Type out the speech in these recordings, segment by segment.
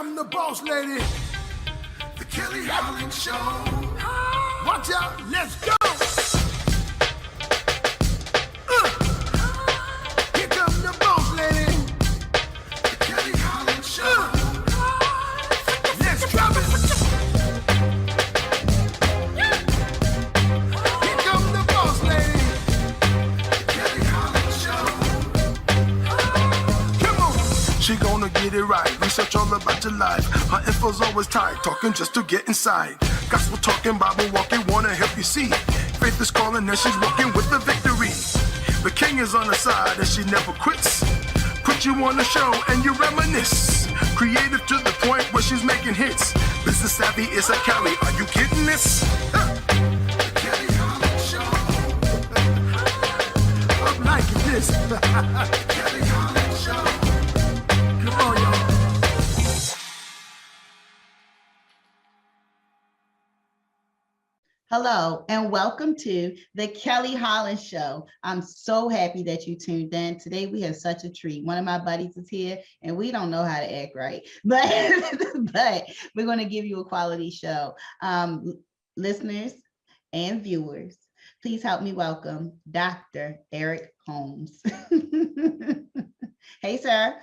come the boss lady, the Kelly Holland Show. Watch out, let's go. Here come the boss lady, the Kelly Holland Show. Let's drop it. Here come the boss lady, the Kelly Holland Show. Come on. She gonna get it right. Research all about your life. Her info's always tight. Talking just to get inside. Gospel talking, Bible walking, wanna help you see. Faith is calling and she's walking with the victory. The king is on her side and she never quits. Put you on the show and you reminisce. Creative to the point where she's making hits. Business savvy is a Kelly. Are you kidding this? The Kelly Holland Show. I'm liking this. The Kelly Holland Show. Come on, y'all. Hello, and welcome to the Kelly Holland Show. I'm so happy that you tuned in. Today, we have such a treat. One of my buddies is here, and we don't know how to act right, but we're going to give you a quality show. Listeners and viewers, please help me welcome Dr. Eric Holmes. Hey, sir.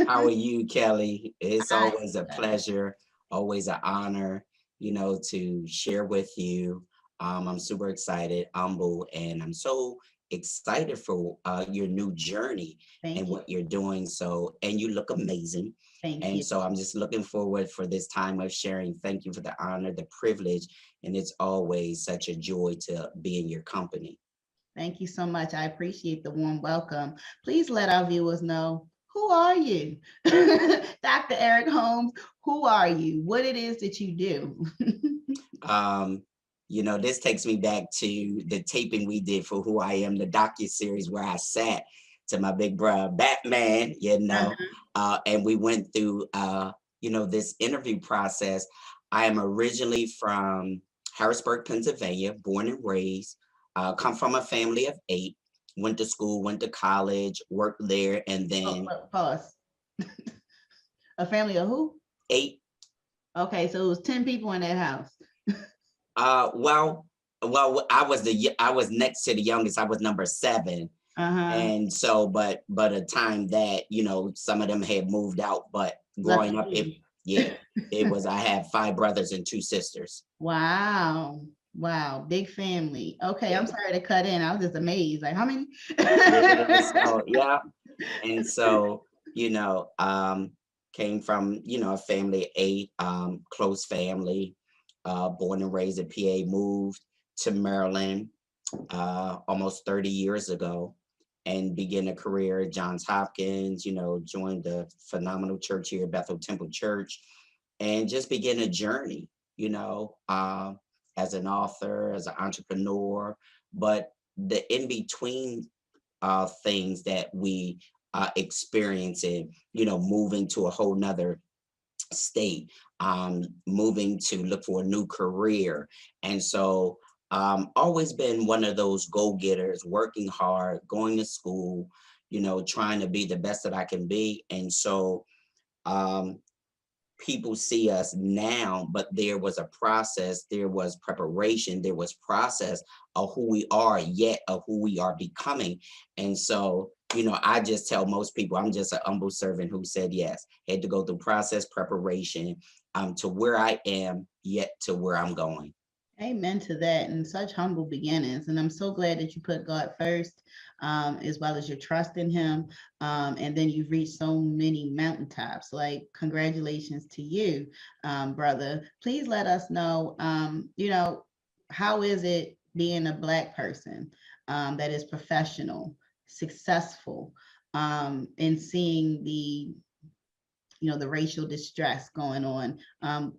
How are you, Kelly? It's always a pleasure, always an honor, you know, to share with you. I'm super excited, humble, and I'm so excited for your new journey and what you're doing. So, and you look amazing. Thank you. So I'm just looking forward for this time of sharing. Thank you for the honor, the privilege, and it's always such a joy to be in your company. Thank you so much. I appreciate the warm welcome. Please let our viewers know, who are you? Dr. Eric Holmes, who are you? What it is that you do? You know, this takes me back to the taping we did for Who I Am, the docuseries, where I sat to my big brother Batman, you know, and we went through, you know, this interview process. I am originally from Harrisburg, Pennsylvania, born and raised, come from a family of 8. Went to school, went to college, worked there, and then pause. A family of who? 8. Okay, so it was 10 people in that house. Well, I was next to the youngest. I was number 7, and so, but a time that, you know, some of them had moved out. But growing up, it was. I had 5 brothers and 2 sisters. Wow. Wow, big family. Okay, I'm sorry to cut in. I was just amazed. Like, how many? Yeah. And so, you know, came from, you know, a family of 8, close family, born and raised in PA, moved to Maryland almost 30 years ago and began a career at Johns Hopkins, you know, joined the phenomenal church here, Bethel Temple Church, and just began a journey, you know, as an author, as an entrepreneur, but the in-between things that we experience in, you know, moving to a whole nother state, moving to look for a new career. And so always been one of those go-getters, working hard, going to school, you know, trying to be the best that I can be. And so people see us now, but there was a process, there was preparation, there was process of who we are, yet of who we are becoming. And so, you know, I just tell most people, I'm just an humble servant who said yes, had to go through process, preparation, to where I am, yet to where I'm going. Amen to that, and such humble beginnings. And I'm so glad that you put God first, as well as your trust in him. And then you've reached so many mountaintops. Like, congratulations to you, brother. Please let us know, you know, how is it being a Black person that is professional, successful, and seeing the, you know, the racial distress going on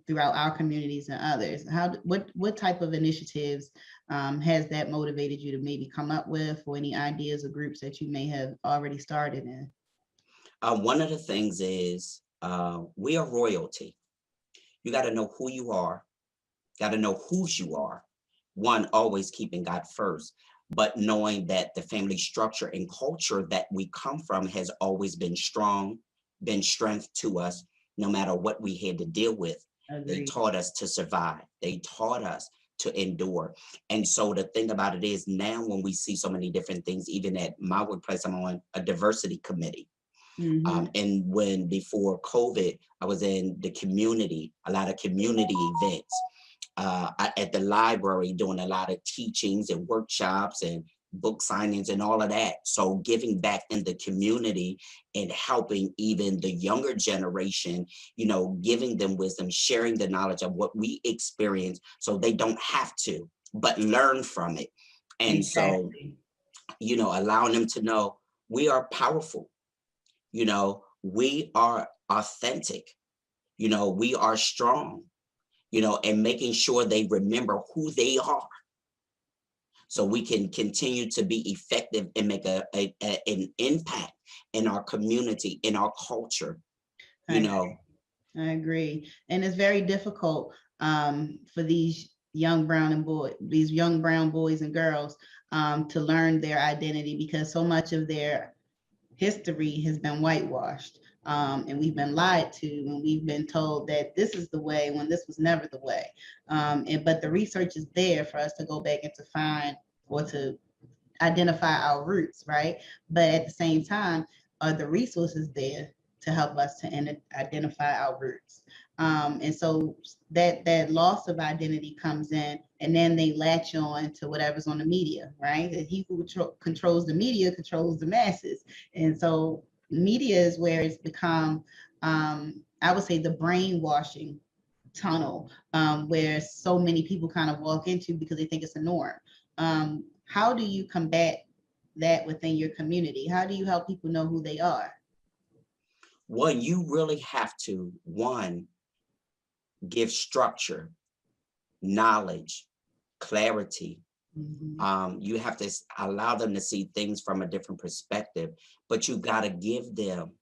throughout our communities and others? What type of initiatives has that motivated you to maybe come up with, or any ideas or groups that you may have already started in? One of the things is we are royalty. You got to know who you are, got to know whose you are. One, always keeping God first, but knowing that the family structure and culture that we come from has always been strong, been strength to us, no matter what we had to deal with. They Agreed. taught us to survive. They taught us to endure. And so the thing about it is now when we see so many different things, even at my workplace, I'm on a diversity committee. Mhm. And when before COVID, I was in the community, a lot of community events at the library, doing a lot of teachings and workshops and book signings and all of that. So giving back in the community and helping even the younger generation, you know, giving them wisdom, sharing the knowledge of what we experience so they don't have to, but learn from it. And so, Exactly. you know, allowing them to know we are powerful, you know, we are authentic, you know, we are strong, you know, and making sure they remember who they are so we can continue to be effective and make an impact in our community, in our culture, you I know. I agree. And it's very difficult for these these young brown boys and girls to learn their identity because so much of their history has been whitewashed. And we've been lied to and we've been told that this is the way when this was never the way. But the research is there for us to go back and to find or to identify our roots, right? But at the same time, are the resources there to help us to identify our roots? And so that loss of identity comes in, and then they latch on to whatever's on the media, right? That he who controls the media controls the masses, and so media is where it's become, I would say, the brainwashing tunnel, where so many people kind of walk into because they think it's a norm. How do you combat that within your community? How do you help people know who they are? One, you really have to, one, give structure, knowledge, clarity. Mhm. You have to allow them to see things from a different perspective, but you got to give them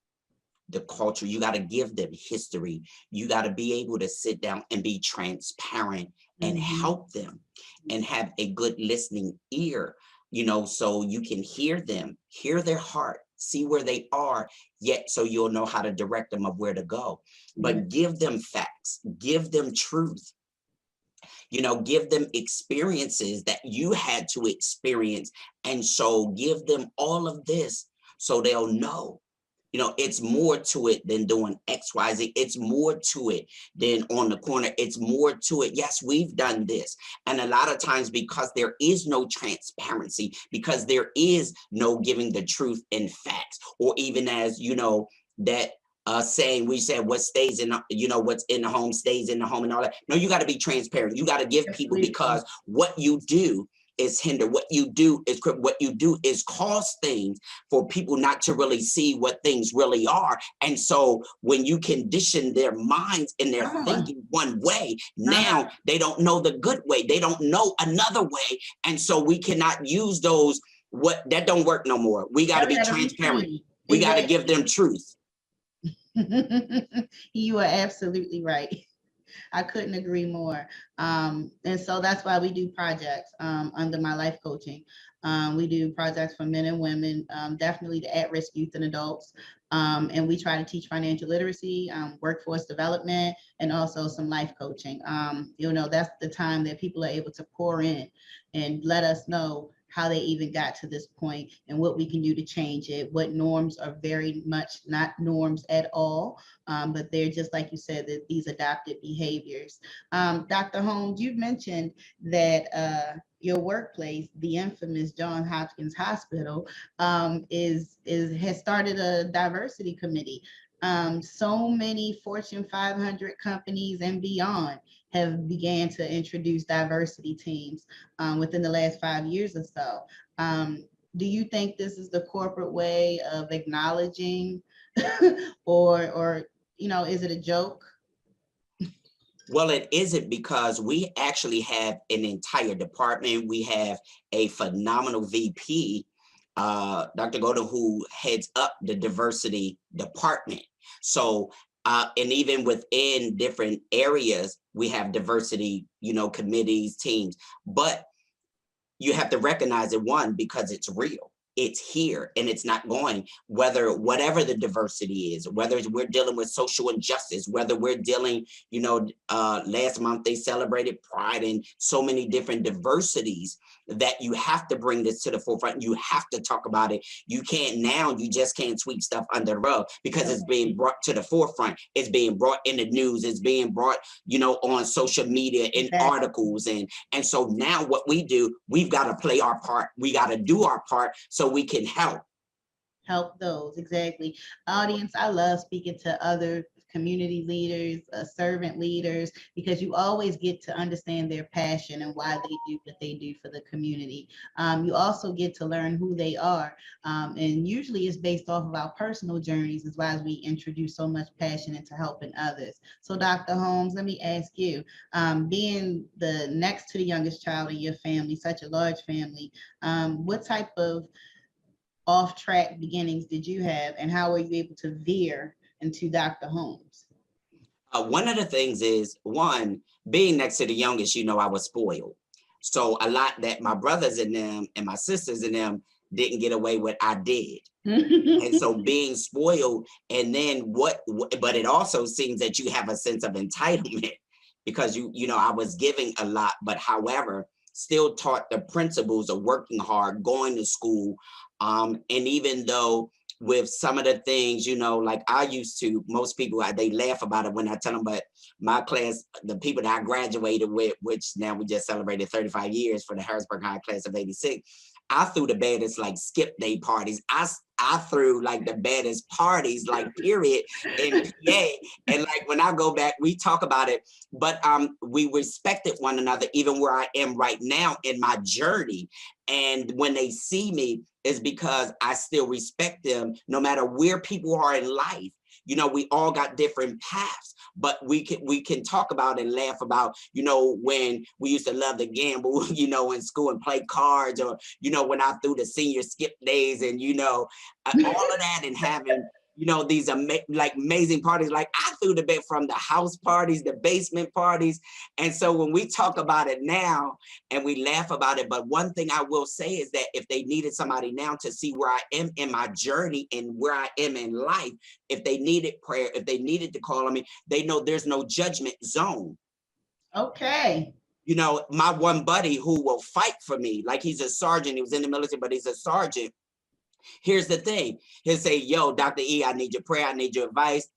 the culture. You got to give them history. You got to be able to sit down and be transparent and Mhm. help them and have a good listening ear, you know, so you can hear them, hear their heart, see where they are, yet so you'll know how to direct them of where to go. Yeah. But give them facts, give them truth, you know, give them experiences that you had to experience. And so give them all of this so they'll know, you know, it's more to it than doing XYZ. It's more to it than on the corner. It's more to it. Yes, we've done this. And a lot of times because there is no transparency, because there is no giving the truth and facts, or even as, you know, that saying we said what stays in, you know, what's in the home stays in the home and all that. No, you got to be transparent. You got to give people, Absolutely. because what you do is hinder. What you do is cause things for people not to really see what things really are. And so when you condition their minds and their Come on. thinking one way, Uh-huh. now they don't know the good way. They don't know another way. And so we cannot use those. What that don't work no more. We got to That be gotta transparent. receive. We got to give Exactly. them truth. You are absolutely right. I couldn't agree more. And so that's why we do projects under my life coaching. We do projects for men and women, definitely the at-risk youth and adults. And we try to teach financial literacy, workforce development, and also some life coaching. You know, that's the time that people are able to pour in and let us know how they even got to this point and what we can do to change it, what norms are very much not norms at all, but they're just like you said, that these adopted behaviors. Dr. Holmes, you've mentioned that your workplace, the infamous Johns Hopkins Hospital, has started a diversity committee. So many Fortune 500 companies and beyond have began to introduce diversity teams within the last 5 years or so. Do you think this is the corporate way of acknowledging or you know, is it a joke? Well, it isn't, because we actually have an entire department. We have a phenomenal VP, Dr. Golden, who heads up the diversity department. So, and even within different areas, we have diversity, you know, committees, teams. But you have to recognize it, one, because it's real. it's here and it's not going, whatever the diversity is, whether we're dealing with social injustice, whether we're dealing, last month they celebrated Pride and so many different diversities, that you have to bring this to the forefront. You have to talk about it. You just can't sweep stuff under the rug, because it's being brought to the forefront. It's being brought in the news. It's being brought, on social media, in articles. And so now what we do, we've got to play our part. We got to do our part so we can help those. Exactly. Audience, I love speaking to other community leaders, servant leaders, because you always get to understand their passion and why they do what they do for the community. You also get to learn who they are. And usually it's based off of our personal journeys, as well as we introduce so much passion into helping others. So Dr. Holmes, let me ask you, being the next to the youngest child in your family, such a large family, what type of off-track beginnings did you have, and how were you able to veer into Dr. Holmes? One of the things is, one, being next to the youngest, I was spoiled. So a lot that my brothers and them and my sisters and them didn't get away with, I did. And so being spoiled, and then but it also seems that you have a sense of entitlement, because I was giving a lot, but however, still taught the principles of working hard, going to school. And even though with some of the things, like I used to, most people, they laugh about it when I tell them, but my class, the people that I graduated with, which now we just celebrated 35 years for the Harrisburg High class of 86, I threw the baddest like skip day parties. I threw like the baddest parties, like period, in PA. And like when I go back, we talk about it, but we respected one another, even where I am right now in my journey. And when they see me, is because I still respect them, no matter where people are in life. We all got different paths, but we can talk about and laugh about, when we used to love to gamble, in school and play cards, or, when I threw the senior skip days and, all of that, and having, these amazing parties. Like I threw the bit from the house parties, the basement parties. And so when we talk about it now and we laugh about it, but one thing I will say is that if they needed somebody now to see where I am in my journey and where I am in life, if they needed prayer, if they needed to call on me, they know there's no judgment zone. Okay. My one buddy who will fight for me, like he's a sergeant, he was in the military, but he's a sergeant. Here's the thing. He'll say, yo, Dr. E, I need your prayer. I need your advice.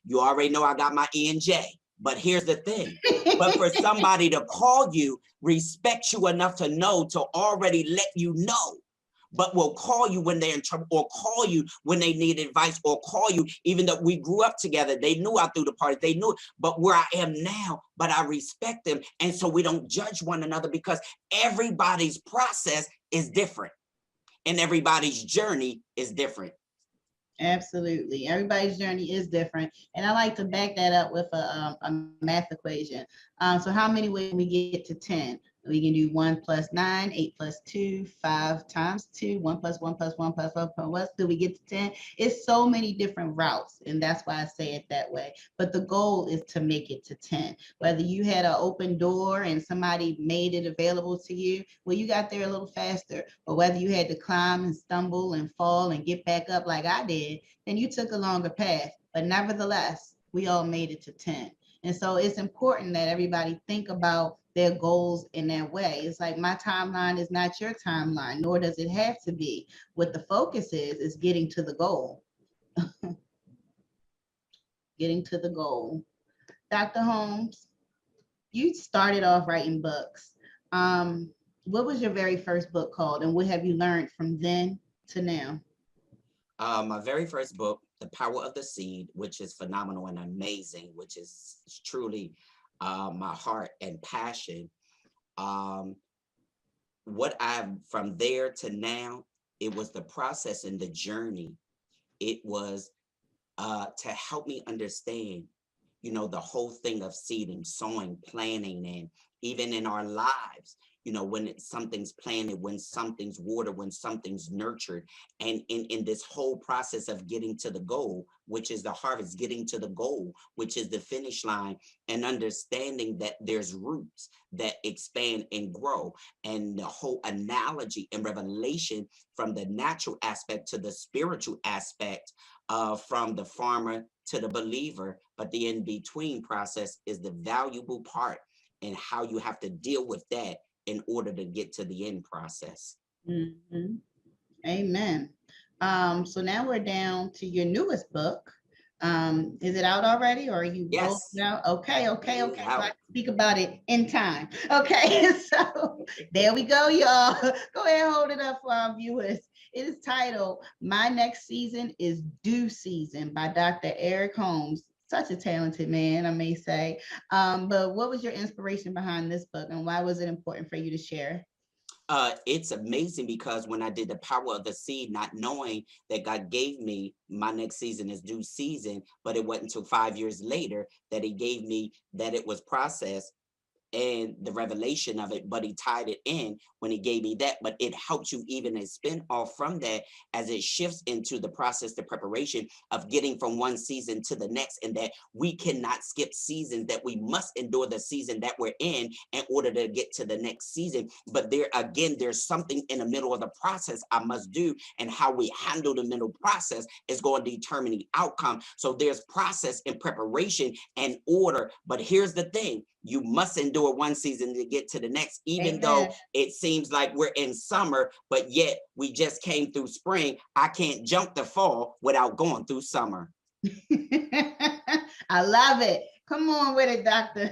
You already know I got my E and J. But here's the thing. But for somebody to call you, respect you enough to know, to already let you know, but will call you when they're in trouble, or call you when they need advice, or call you, even though we grew up together. They knew I threw the party. They knew it. But where I am now, but I respect them. And so we don't judge one another, because everybody's process is different. And everybody's journey is different. Absolutely. Everybody's journey is different. And I like to back that up with a math equation. So how many ways can we get to 10? We can do 1 + 9, 8 + 2, 5 × 2, 1 + 1 + 1 + 1 + 1 till we get to 10. It's so many different routes, and that's why I say it that way. But the goal is to make it to 10. Whether you had an open door and somebody made it available to you, well, you got there a little faster. Or whether you had to climb and stumble and fall and get back up like I did, then you took a longer path. But nevertheless, we all made it to 10. And so it's important that everybody think about their goals in that way. It's like my timeline is not your timeline, nor does it have to be. What the focus is getting to the goal. Getting to the goal. Dr. Holmes, you started off writing books. What was your very first book called, and what have you learned from then to now? My very first book, The Power of the Seed, which is phenomenal and amazing, which is truly my heart and passion. From there to now, it was the process and the journey. It was to help me understand, the whole thing of seeding, sowing, planting, even in our lives, when something's planted, when something's watered, when something's nurtured. And in this whole process of getting to the goal, which is the harvest, getting to the goal, which is the finish line, and understanding that there's roots that expand and grow. And the whole analogy and revelation from the natural aspect to the spiritual aspect, from the farmer to the believer, but the in-between process is the valuable part, and how you have to deal with that in order to get to the end process. Mhm. Amen. So now we're down to your newest book. Is it out already, or are you rolling Yes, out? Okay, it okay, is okay. So I out. can speak about it in time. Okay, so there we go, y'all. Go ahead and hold it up for our viewers. It is titled "My Next Season is Due Season" by Dr. Eric Holmes. Such a talented man, I may say. But what was your inspiration behind this book, and why was it important for you to share? It's amazing because when I did the power of the seed, not knowing that God gave me my next season is due season, but it wasn't until 5 years later that He gave me that it was processed and the revelation of it, but He tied it in when He gave me that. But it helps you even a spin off from that as it shifts into the process, the preparation of getting from one season to the next, and that we cannot skip seasons, that we must endure the season that we're in order to get to the next season. But there again, there's something in the middle of the process I must do, and how we handle the middle process is going to determine the outcome. So there's process and preparation and order. But here's the thing, you must endure one season to get to the next, even though Amen. it seems like we're in summer, but yet we just came through spring. I can't jump the fall without going through summer. I love it. Come on with it, Doctor.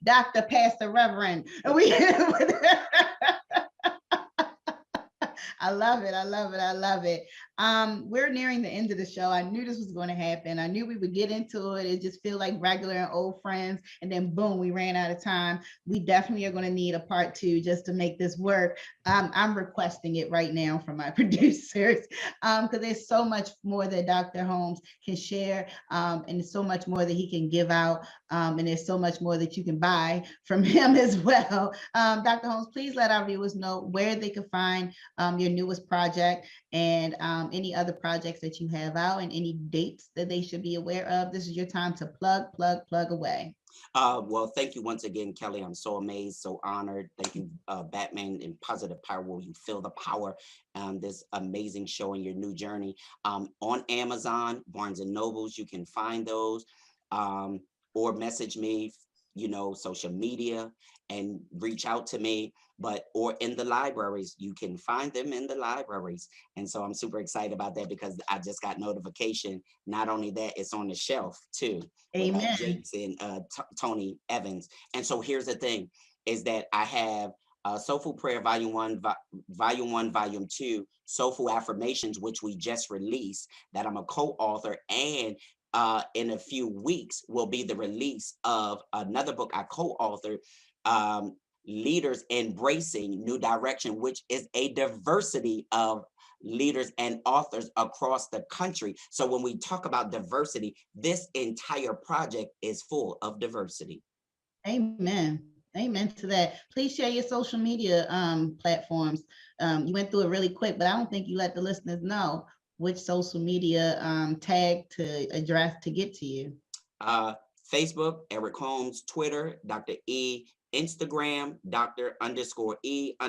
Doctor, Pastor, Reverend. We I love it. I love it. I love it. We're nearing the end of the show. I knew this was going to happen. I knew we would get into it. It just feel like regular and old friends. And then boom, we ran out of time. We definitely are going to need a part two just to make this work. I'm requesting it right now from my producers, because there's so much more that Dr. Holmes can share, and there's so much more that he can give out, and there's so much more that you can buy from him as well. Dr. Holmes, please let our viewers know where they can find your newest project, and any other projects that you have out, and any dates that they should be aware of. This is your time to plug away. Well, thank you once again, Kelly. I'm so amazed, so honored. Thank you, Batman and Positive Power, where you feel the power. This amazing show and your new journey. On Amazon, Barnes and Nobles, you can find those, or message me, social media, and reach out to me. But or in the libraries, you can find them in the libraries. And so I'm super excited about that because I just got notification. Not only that, it's on the shelf too with Amen. Jakes and Tony Evans. And so here's the thing: is that I have Soulful Prayer Volume 1, Volume 1, Volume 2, Soulful Affirmations, which we just released, that I'm a co-author, and in a few weeks will be the release of another book I co-authored, Leaders Embracing New Direction, which is a diversity of leaders and authors across the country. So when we talk about diversity, this entire project is full of diversity. Amen. Amen to that. Please share your social media platforms. You went through it really quick, but I don't think you let the listeners know which social media tag to address to get to you. Uh, Facebook, Eric Holmes; Twitter, Dr. E; Instagram, Dr._E_Holmes_,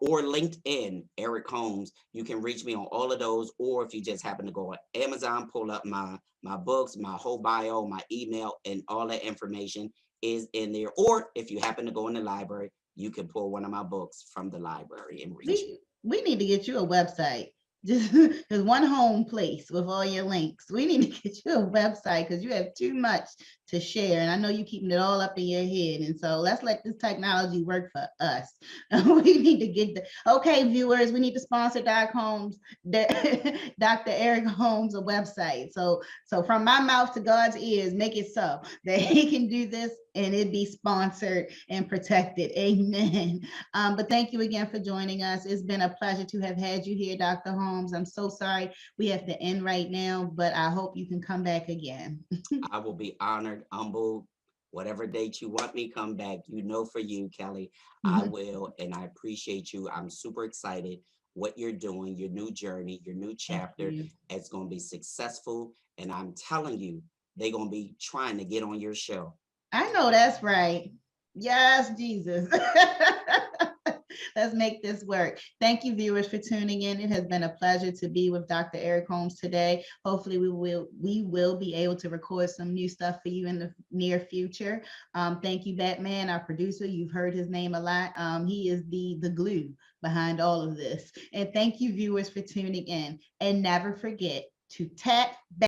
or LinkedIn, Eric Holmes. You can reach me on all of those, or if you just happen to go on Amazon, pull up my books, my whole bio, my email, and all that information is in there. Or if you happen to go in the library, you can pull one of my books from the library and reach me. We need to get you a website. Just one home place with all your links. We need to get you a website because you have too much to share. And I know you're keeping it all up in your head. And so let's let this technology work for us. We need to get okay, viewers, we need to sponsor Dr. Holmes, Dr. Eric Holmes, a website. So from my mouth to God's ears, make it so that he can do this and it be sponsored and protected. Amen. But thank you again for joining us. It's been a pleasure to have had you here, Dr. Holmes. I'm so sorry we have to end right now, but I hope you can come back again. I will be honored, humbled, whatever date you want me come back, for you, Kelly, I Mhm. will. And I appreciate you. I'm super excited what you're doing, your new journey, your new Thank chapter. you. It's going to be successful. And I'm telling you, they're going to be trying to get on your show. I know that's right. Yes, Jesus. Let's make this work. Thank you, viewers, for tuning in. It has been a pleasure to be with Dr. Eric Holmes today. Hopefully, we will be able to record some new stuff for you in the near future. Thank you, Batman, our producer. You've heard his name a lot. He is the glue behind all of this. And thank you, viewers, for tuning in. And never forget to tap back.